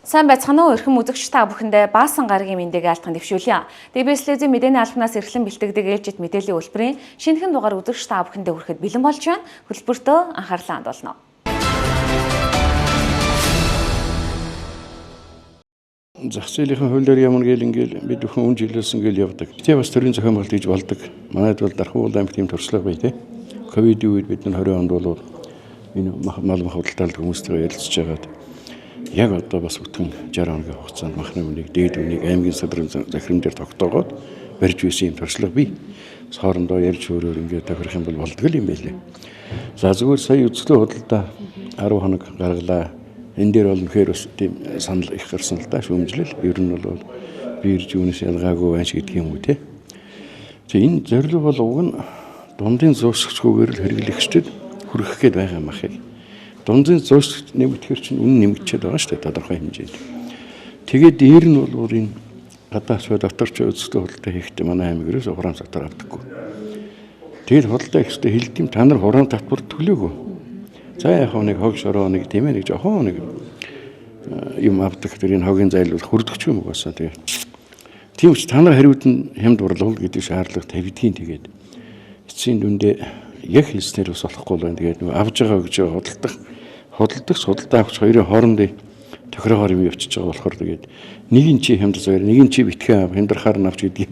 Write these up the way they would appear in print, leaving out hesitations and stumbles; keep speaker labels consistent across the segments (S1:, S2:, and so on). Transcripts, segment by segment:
S1: Сайн байцгаана уу эрхэм үзэгч та бүхэндээ баасан гарагийн мэндийг алтхан дэвшүүлье. ДБС телевизийн мэдээний албанаас эрхлэн бэлтгэдэг ээлжид мэдээллийн үйлбэрийн шинэхэн дугаар үзэгч та бүхэндээ хүрэхэд бэлэн болж байна. Хөтөлбөртөө анхаарлаа хандуулна.
S2: Зах зээлийн хуулиар ямар ингээл бид бүхэн үн жилүүлсэн гэл явдаг. Тэгээ бас төрийн зохион байгуулалт хийж болдог. Манайд бол Дархан уулын аймагт тийм туршлага бай тээ. Ковид үед бид нар 20 онд бол энэ мал худалдаалт хүмүүстэйгээ ярилцж байгаад яг одоо бас бүтэн 60 хоногийн хугацаанд махны үнийг дээд үнийг аймгийн садрын захирам дээр тогтоогоод барьж үйсэн юм туршлага бий. Хоорондоо ярьж өөрөөр ингээд тохирох юм бол болдгоо юм байлээ. За зүгээр сая үзлээ худалдаа 10 хоног гаргалаа. Энэ дээр бол нөхөр бас тийм санал их гарсан л да шүүмжлэл. Ер нь бол бирж юунаас ялгаагүй байж гэдэг юм уу те. Тэгээ энэ зорилго бол уг нь дундын зөөсгчгүйгээр л хэрэглэгчдэд хүргэх гээд байгаа юм ахыг. Дундын зөөсгч нэмэгдэхэр чинь үнэ нэмэгдчихэд байгаа шүү дээ тодорхой хэмжээнд. Тэгээд дээр нь бол энэ гадаач доторч үзэлтэй худалдаа хийхдээ манай аймаг ерөөсө хураан татвар авдаггүй. Тэгээд худалдаа ихтэй хэлдэм та нар хураан татвар төлөөгүй. За яг нэг хог шороо нэг тийм ээ нэг жоохон нэг юм авдаг тэр энэ хогийн зайлуул хүрдэгч юм угаасаа тэгээ. Тийм ч та нар хариуд нь хямд бурлал гэдэг шаардлага тавьдгийн тэгээд эцсийн дүндээ яг хэлснээр бас болохгүй байна. Тэгээд нөгөө авж байгаа гэж худалдагч худалдаа авч хоёрын хоорондын тохирогоор юм явчихж байгаа болохоор тэгээд нэг нь чи хямд заяр нэг нь чи битгий ав хямдрахаар нь авч гэдэг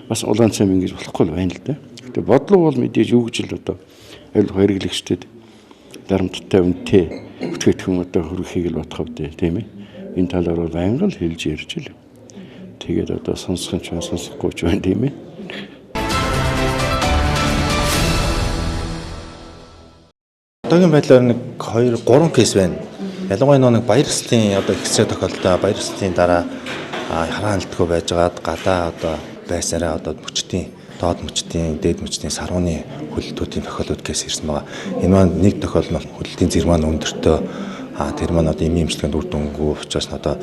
S2: бас улаан цам ингэж болохгүй байна л да. Гэтэ бодлого бол мэдээж юу гэж л одоо аль хэрэглэгчдэд дарамттай үнэтэй бүтгээгдэхүүн одоо хүргэхийг л бодох вэ тийм ээ. Энэ талаар бол байнга л хэлж ярьж л. Тэгээд одоо сонсох ч сонсохгүй ч байна тийм ээ.
S3: Одоогийн байдлаар нэг 2 3 кейс байна. Ялангуяа нэг баяр ёслолын одоо ихсээ тохиолдолтой баяр ёслолын дараа хараалтгүй байжгаад гадаа одоо байсараа одоо мөчтийн доод мөчтийн дээд мөчтийн сарууны хөлтүүдийн тохиолдол кейс ирсэн байгаа. Энэ маань нэг тохиолдол нь хөлтийн зэрэг маань өндөртөө тэр маань одоо эмийн эмчилгээнд үр дүнгүй учраас одоо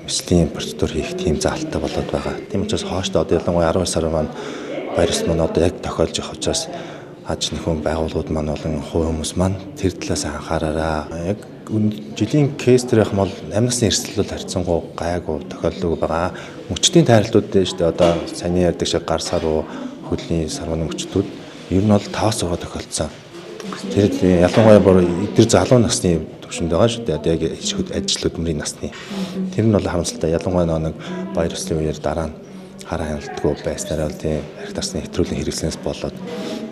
S3: ёслолын процедур хийх тийм заалттай болоод байгаа. Тийм учраас хооштой одоо ялангуяа 12 сар маань баяр ёслол маань одоо яг тохиолж явах учраас аж нөхөн байгууллагууд маань болон хувь хүмүүс маань тэр талаас анхаараараа. Яг жилийн кейс төрөх бол амнасны эрсдэл харьцангуй гайгүй тохиолддог байгаа. Мөчтийн тайралтууд дээ шүү дээ. Одоо сайн ярьдаг шиг гар саруу, хөлийн сарууны мөчтүүд ер нь бол 5% тохиолдсон. Тэр ялангуяа эдгээр залуу насны төвшөнд байгаа шүү дээ. Одоо яг ажил хөдөлмөрийн насны. Тэр нь бол харамсалтай. Ялангуяа нэг баяр ёслолын үеэр дараа нь хараа хяналтгүй байснараа бол тийм арх дарсны хэтрүүлийн хэрэгслээс болоод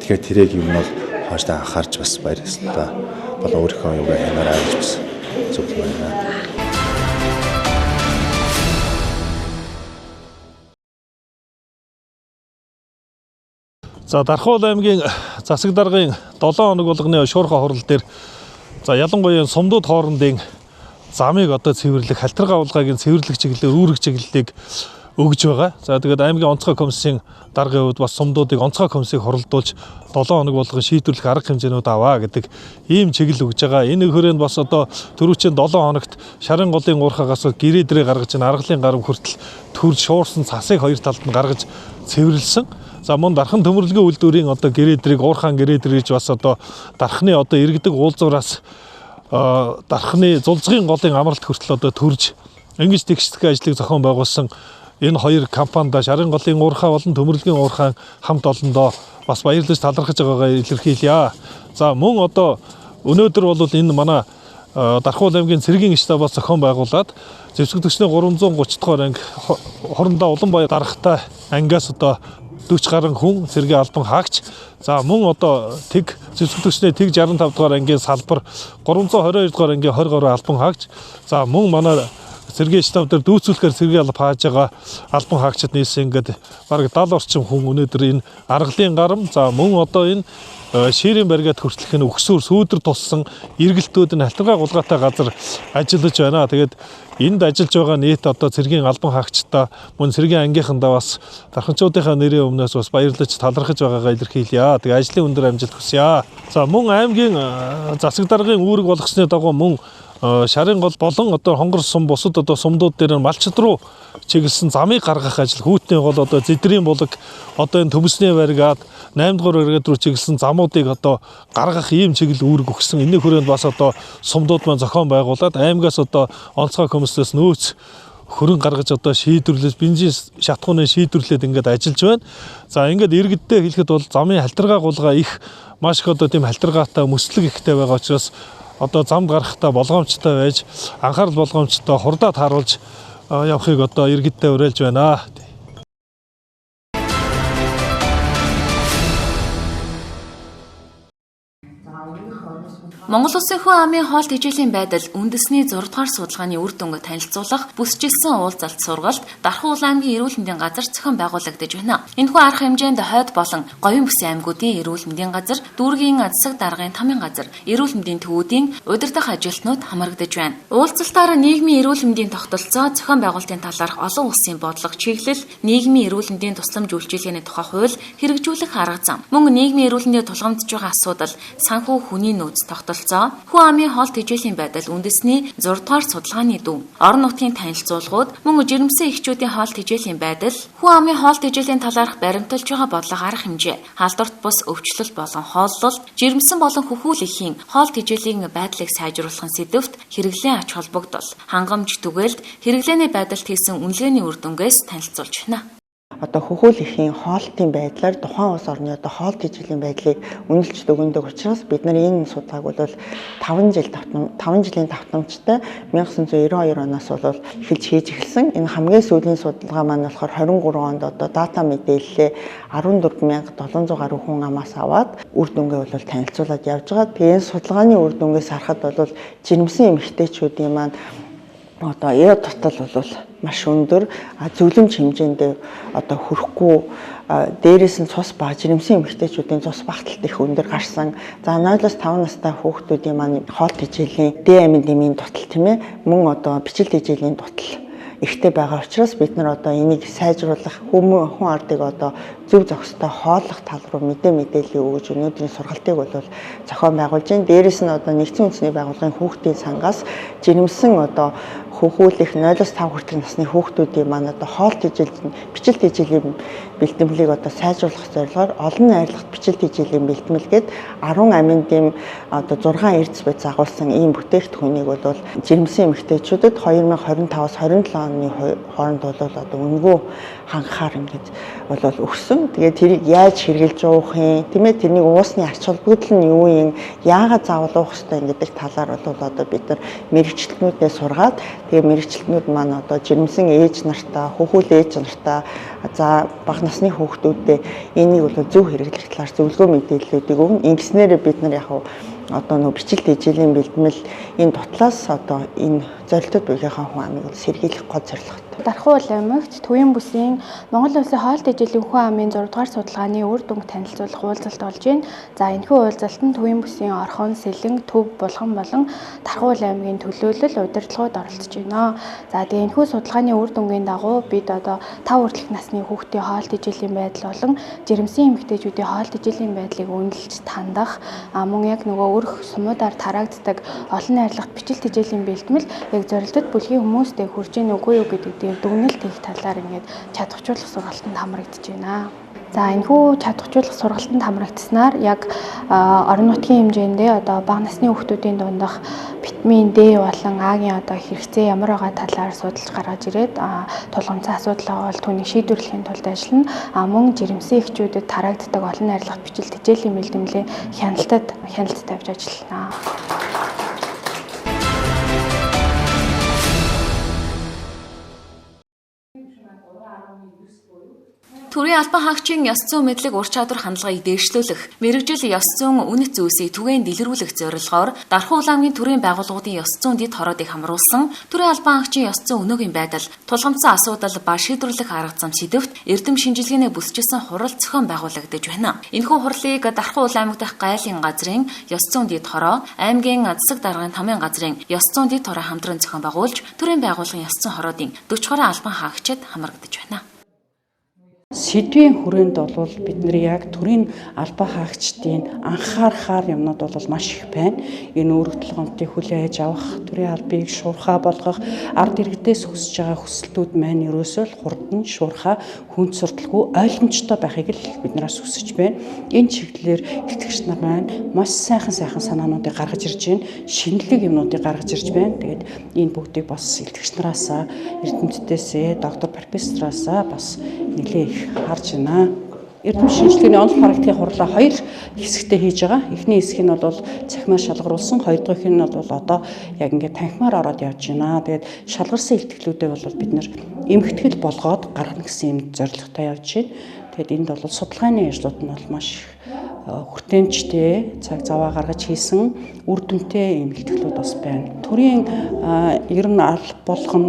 S3: тэгэхээр тэрийг юм бол хооштой анхаарч бас баяр ёслолтой болон өөрийнхөө юугаа хянаарай гэж бас зөвлөж байна.
S4: За Дархан аймгийн засаг даргын 7 хоног болгоны шуурхай хурал дээр за ялангуяа сумдууд хоорондын замыг одоо цэвэрлэх халтрага авалгааг цэвэрлэх чиглэлээр үүрэг чиглэлийг өгж байгаа. За тэгээд аймгийн онцгой комиссийн даргын хувьд бас сумдуудыг онцгой комиссийг хоролдуулж 7 хоног болгон шийдвэрлэх арга хэмжээнүүд аваа гэдэг ийм чиглэл өгж байгаа. Энэ хөрөөнд бас одоо түрүүчийн 7 хоногт шарын голын уурхаагаас гэрээ дээрээ гаргаж аргалын гарам хүртэл төрж шуурсан цасыг хоёр талд нь гаргаж цэвэрлсэн. За мөн Дархан төмөрлөгийн үйлдвэрийн одоо гэрээ дэрийг уурхаан гэрээ дээр гэж бас одоо Дарханы одоо иргэдэг уулзуураас Дарханы зулцгийн голын амралт хүртэл одоо төрж ингэж тэгшдэг ажлыг зохион байгуулсан энэ хоёр компанид шарын голын уурхай болон төмөрлөгийн уурхайн хамт олондоо бас баярлаж талархаж байгаагаа илэрхийлье. За мөн одоо өнөөдөр бол энэ манай Дархан аймгийн цэргийн штабаас зохион байгуулад зэвсэгдэгчний 330 дахь анги хорондоо Улаанбаяр даргатай ангиас одоо 40 гаруй хүн цэргийн албан хаагч. За мөн одоо тэг зэвсэгдэгчний тэг 65 дахь ангийн салбар 322 дахь ангийн 20 гаруй албан хаагч. За мөн манай цэргийн штаб дээр дүүцүүлэхээр цэргийн алба хааж байгаа албан хаагчид нийлсэн ингээд бараг 70 орчим хүн өнөөдөр энэ аргалын гарам за мөн одоо энэ ширийн баригад хүртэлх нь өгсөөр сүүдэр туссан эргэлтүүд нь халтргаа гулгаатай газар ажиллаж байна. Тэгээд энд ажиллаж байгаа нийт одоо цэргийн албан хаагчдаа мөн цэргийн ангийнхандаа бас дарханчуудынхаа нэрийн өмнөөс бас баярлаж талархаж байгаагаа илэрхийлье. Тэгээд ажлын өндөр амжилт хүсье. За мөн аймгийн засаг даргын үүрэг болгосны дагуу мөн шарын гол болон одоо хонгор сум бусад одоо сумдууд дээр малчид руу чиглэсэн замыг гаргах ажил хүүтний гол одоо зэдрийн булаг одоо энэ төмөсний баригад 8 дугаар баригад руу чиглэсэн замуудыг одоо гаргах ийм чиглэл үүрэг өгсөн. Энэний хүрээнд бас одоо сумдууд маань зохион байгуулад аймгаас одоо онцгой комиссээс нөөц хөрөнгө гаргаж одоо шийдвэрлэж бензин шатхууны шийдвэрлээд ингээд ажиллаж байна. За ингээд иргэддээ хэлэхэд бол замын халтаргаа гулгаа их маш их одоо тийм халтаргаатай мөслөг ихтэй байгаа учраас одоо замд гарахтаа болгоомжтой байж анхаарал болгоомжтой хурдаа тааруулж явахыг одоо иргэддээ уриалж байна.
S1: Монгол Улсын хүн амын хоол тэжээлийн байдал үндэсний 6 дугаар судалгааны үр дүнг танилцуулах бүсчилсэн уулзалт сургалт Дархан Улаан аймгийн эрүүл мэндийн газар зохион байгуулагдаж байна. Энэхүү арга хэмжээнд хойд болон говийн бүсийн аймагуудын эрүүл мэндийн газар, дүүргийн засаг даргын тамийн газар, эрүүл мэндийн төвүүдийн удирдах ажилтнууд хамрагдаж байна. Уулзалтаар нийгмийн эрүүл мэндийн тогтолцоо, зохион байгуулалтын талаарх олон улсын бодлого, чиглэл, нийгмийн эрүүл мэндийн тусламж үйлчилгээний тухай хууль хэрэгжүүлэх арга зам, мөн нийгмийн эрүүл мэндэд тулгамдж байгаа асуудал, санхүү хүний нөөц тогтолцоо, хүн амын хоол тэжээлийн байдал үндэсний 6 дугаар судалгааны дүн, орон нутгийн танилцуулгууд, мөн жирэмсэн эхчүүдийн хоол тэжээлийн байдал, хүн амын хоол тэжээлийн талаарх баримталж байгаа бодлого арга хэмжээ, халдварт бус өвчлөл болон хооллолт, жирэмсэн болон хөхүүлэхийн хоол тэжээлийн байдлыг сайжруулахын сэдвт хэрэглэн ач холбогдол, хангамж түгээлд хэрэглээний байдалд хийсэн үнэлгээний үр дүнгээс танилцуулж байна.
S5: Одоо хөхүүлэхийн хоолтын байдлаар тухайн улс орны одоо хоол тэжээлийн байдлыг үнэлж дүгнэдэг учраас бид нар энэ судалгааг бол 5 жилийн давтамжтай 1992 оноос бол эхэлж хийж эхэлсэн. Энэ хамгийн сүүлийн судалгаа маань болохоор 23 онд одоо дата мэдээлэлээ 14700 гаруй хүн амаас аваад үр дүнгээ бол танилцуулаад явж байгаа. Тэгээ энэ судалгааны үр дүнгээс харахад бол жирэмсэн эмэгтэйчүүдийн маань одоо тотал бол маш өндөр, зөвлөмж хэмжээнд одоо хүрэхгүй, дээрээс нь цус ба жирэмсэн эмэгтэйчүүдийн цус багталт их өндөр гарсан. За 0-5 настай хүүхдүүдийн маань хоол тэжээлийн Д амин дутал тийм ээ, мөн одоо бичил тэжээлийн дутал ихтэй байгаа учраас бид нар одоо энийг сайжруулах хүн ардыг одоо зөв зохистой хооллох тал руу мэдээлэл өгөж өнөөдрийн сургалтыг бол зохион байгуулж байна. Дээрээс нь одоо нэгдсэн үндэсний байгууллагын хүүхдийн сангаас жирэмсэн одоо хөхүүлэх 0-5 хүртэлх насны хүүхдүүдийн маань одоо хоол тэжээлийн бичил тэжээлийн бэлтгэлийг одоо сайжруулах зорилгоор олон найрлагт бичил тэжээлийн бэлтгэлгээд 10 амин дэм одоо 6 эрдэс бод загуулсан ийм бүтээгдэхүүнийг бол жирэмсэн эмэгтэйчүүдэд 2025-аас 27 оны хооронд бол одоо үнэгүй хангахаар ингэж бол өгсөн. Тэгээд тэрийг яаж хэрэгжилж уух юм, тийм ээ, тэрний уусны ач холбогдол нь юу юм, яагаад заавал уух ёстой гэдэг талаар бол одоо бид нар мэрэгчлэтнүүдээ сургаад тэгээ мэрэгчлэтнүүд маань одоо жирэмсэн ээж нартаа, хөхүүл ээж нартаа, за бага насны хүүхдүүдэд энийг бол зөв хэрэглэх талаар зөвлөгөө мэдээллүүдийг өгнө. Ингэснээр бид нар яг одоо нөө бичил тэжээлийн бэлтгэл энэ дутлаас одоо энэ зорилтод буйгийнхаа хүн амыг сэргийлэх гол зорилготой.
S6: Дархан Улаан аймагт төвийн бүсийн Монгол Улсын хоол тэжээлийн хүн амын 6 дугаар судалгааны үр дүнг танилцуулах уулзалт болж байна. За энэхүү уулзалтанд төвийн бүсийн Орхон, Сэлэнг, Төв, Булган болон Дархан Улаан аймгийн төлөөлөл удирдлагууд оролцож байна. За тэгээ энэхүү судалгааны үр дүнгийн дагуу бид одоо 5 хүртэлх насны хүүхдийн хоол тэжээлийн байдал болон жирэмсэн эмэгтэйчүүдийн хоол тэжээлийн байдлыг үнэлж тандах, мөн яг нөгөө өрх сумуудаар тараагддаг олон найрлагт бичил тэжээлийн бэлтгэл яг зорилтод бүлгийн хүмүүстэй хүрж ийн үгүй юу гэдэг дүгнэлт хийх талаар ингээд чадварчуулах сургалтанд хамрагдаж байна. За энэхүү чадварчуулах сургалтанд хамрагдсанаар яг орон нутгийн хэмжээндээ одоо бага насны хүүхдүүдийн дундах витамин D болон А-гийн одоо хэрэгцээ ямар байгаа талаар судалж гаргаж ирээд тулгымцсан асуудал байгаа бол түүнийг шийдвэрлэхийн тулд ажиллана. Мөн жирэмсэн эхчүүдэд тараагддаг олон найрлагт бичил тэжээлийн бэлтгэлийн хяналтад тавьж ажиллана.
S1: Төрийн албан хаагчийн ёс зүйн мэдлэг ур чадвар хандлагыг дээшлүүлэх, мэрэгжил ёс зүйн үнэт зүйлсийг түгээн дэлгэрүүлэх зорилгоор Дархан Улаан аймгийн төрийн байгууллагуудын ёс зүйн дэд хороодыг хамруулсан төрийн албан хаагчийн ёс зүйн өнөөгийн байдал, тулгамдсан асуудал ба шийдвэрлэх арга зам сэдвт эрдэм шинжилгээний бүсчилсэн хурал зохион байгуулагдаж байна. Энэхүү хурлыг Дархан Улаан аймаг дахь гайлын газрын ёс зүйн дэд хороо, аймгийн засаг даргын тамийн газрын ёс зүйн дэд хороо хамтран зохион байгуулж, төрийн байгууллагын ёс зүйн хороодын 40 гаруй албан хаагчид хамрагдаж байна.
S7: Сэдвийн хүрээнд бол бид нэр яг төрийн албаа хаагчдын анхаарахаар юмнууд бол маш их байна. Энэ өөрчлөлт гомтыг хүлээж авах, төрийн албыг шуурхаа болгох, ард иргэдээс хүсэж байгаа хүсэлтүүд маань ерөөсөө л хурдан, шуурхаа, хүнд сурталгүй ойлгомжтой байхыг л биднээс хүсэж байна. Энэ чиглэлээр итгэгч нар маань маш сайхан санаануудыг гаргаж ирж байна. Шинэлэг юмнуудыг гаргаж ирж байна. Тэгээд энэ бүгдийг бас итгэгч нараасаа, эрдэмтдээсээ, доктор профессораасаа бас нэлээ их харж байна. Эрдэм шинжилгээний онол практикийн хурлаа хоёр хэсэгтээ хийж байгаа. Эхний хэсэг нь бол цахимаар шалгаруулсан, хоёр дахь нь бол одоо яг ингээд танхимаар ороод явж байна. Тэгээд шалгарсан илтгэлүүдээ бол бид нэр эмхтгэл болгоод гаргана гэсэн юм зорилготой явж байна. Тэгээд энд бол судалгааны ажлууд нь бол маш хүртээмжтэй, цаг заваа гаргаж хийсэн үр дүнтэй юм илтгэлүүд бас байна. Төрийн ер нь алба болгон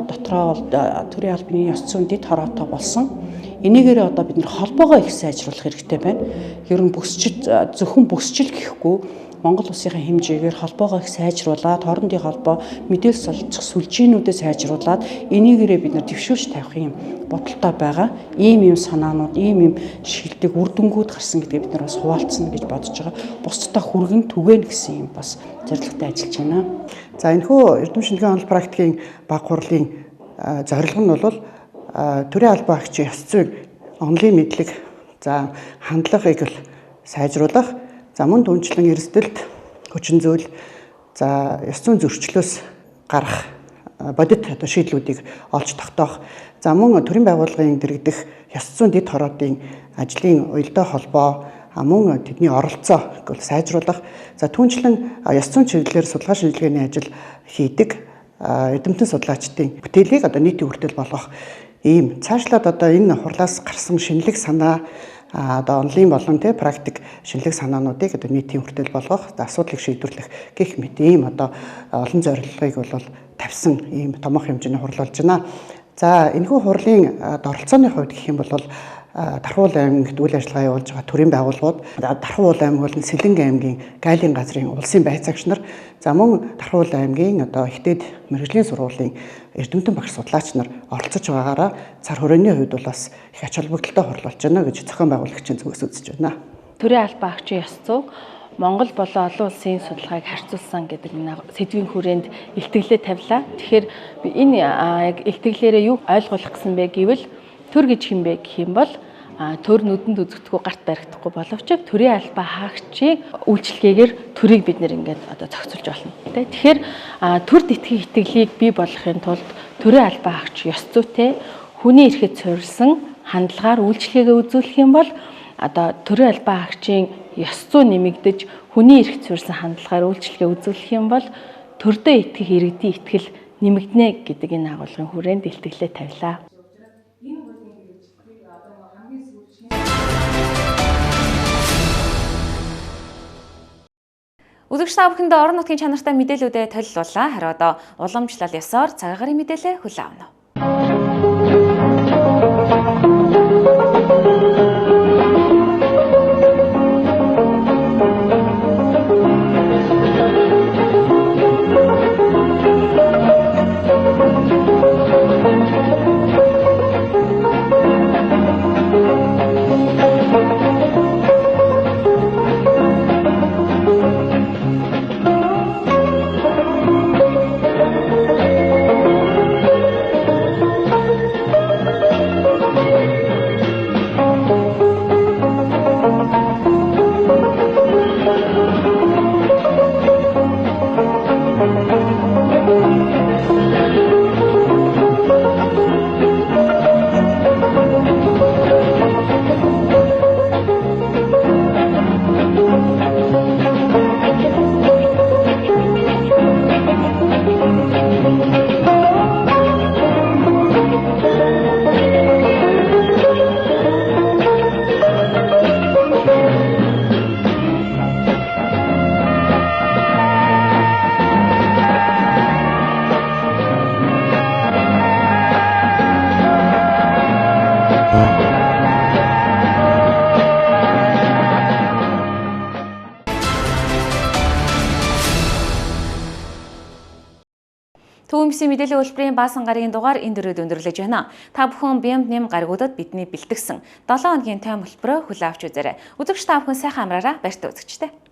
S7: дотроо бол төрийн албаны ёс зүйн дэд хороотой болсон. Энийгээрээ одоо бид нэр холбоогоо их сайжруулах хэрэгтэй байна. Ер нь зөвхөн бүсчил гэхгүй Монгол улсынхаа хэмжээгээр холбоогоо их сайжруулад, хоорондын холбоо мэдээлэл солилцох сүлжээнүүдээ сайжруулад энийгээрээ бид нэр дэвшүүлж тавих юм бодолтой байгаа. Ийм санаанууд, ийм шилдэг үр дүнгууд гарсан гэдгийг бид нар бас хуваалцсан гэж бодож байгаа. Бусдад хүргэн түгээнэ гэсэн юм бас зорилготой ажиллаж байна.
S5: За энэхүү эрдэм шинжилгээний онол практикийн баг хурлын зорилго нь бол төрийн албаа хаагчийн ёс зүйн онолын мэдлэг, за хандлагыг л сайжруулах, за мөн түнчлэн эрсдэлт, хүчин зүйл, за ёс зүйн зөрчлөөс гарах бодит шийдлүүдийг олж тогтоох, за мөн төрийн байгууллагын дэргэдэх ёс зүйн дэд хороодын ажлын уялдаа холбоо, мөн тэдний оролцоог сайжруулах, за түнчлэн ёс зүйн чиглэлээр судалгаа шинжилгээний ажил хийдэг эрдэмтэн судлаачдын бүтээлийг одоо нийтийн хүртэл болгох ийм цаашлаад одоо энэ хурлаас гарсан шинэлэг санаа одоо онлын болон практик шинэлэг санаануудыг одоо нийтийн хүртэл болгох, асуудлыг шийдвэрлэх гэх мэт ийм одоо олон зорилгыг бол тавьсан ийм томоохон хэмжээний хурл болж байна. За энэхүү хурлын оролцооны хувьд гэх юм бол Дархуул аймагт үйл ажиллагаа явуулж байгаа төрийн байгууллагууд, Дархуул аймаг бол Сэлэнг аймгийн Гайлын газрын улсын байцаагч нар, за мөн Дархуул аймгийн одоо ихтэйд мэргэжлийн сургуулийн эрдэмтэн багш судлаач нар оролцож байгаагаараа цар хүрээний хувьд бол бас их ач холбогдолтой хурл болж байна гэж зохион байгуулагчийн зүгээс үзэж байна.
S6: Төрийн албаа хаагчийн ёс зүй Монгол болон олон улсын судалгааг харьцуулсан гэдэг сэдвийн хүрээнд илтгэлээ тавилаа. Тэгэхээр энэ яг илтгэлээрээ юу ойлгуулах гэсэн бэ гэвэл төр гэж хэм бэ гэх юм бол төр нүдэнд үзэгдэхгүй гарт баригдахгүй боловч төрийн албаа хаагчийн үйлчлэгээр төрийг бид нэр ингээд одоо зохицуулж болно. Тэгэхээр төрд итгэх итгэлийг бий болгохын тулд төрийн албаа хаагч ёс зүйтэй хүний эрхэд суурилсан хандлагаар үйлчлэгээ үзүүлэх юм бол одоо төрийн албаа хаагчийн ёс зүй нэмэгдэж хүний эрхэд суурилсан хандлагаар үйлчлэгээ үзүүлэх юм бол төрдөө итгэх иргэдийн итгэл нэмэгдэнэ гэдэг энэ агуулгын хүрээнд илтгэлээ тавилаа.
S1: Үзэгч та бүхэндээ орон нутгийн чанартай мэдээлүүдээ толилууллаа. Харин одоо уламжлал ёсоор цагаагаар мэдээлэл хүлээн авна. Төвийн бүсийн мэдээллийн хөтөлбөрийн баасан гарагийн дугаар энэ дөрөв өндөрлөж байна. Та бүхэн бямд нэм гаригуудад бидний бэлтгэсэн 7 хоногийн тайм хөтөлбөрөөр хүлээн авч үзээрэй. Үзэгч та бүхэн сайхан амраараа баяртай үзэгчтэй.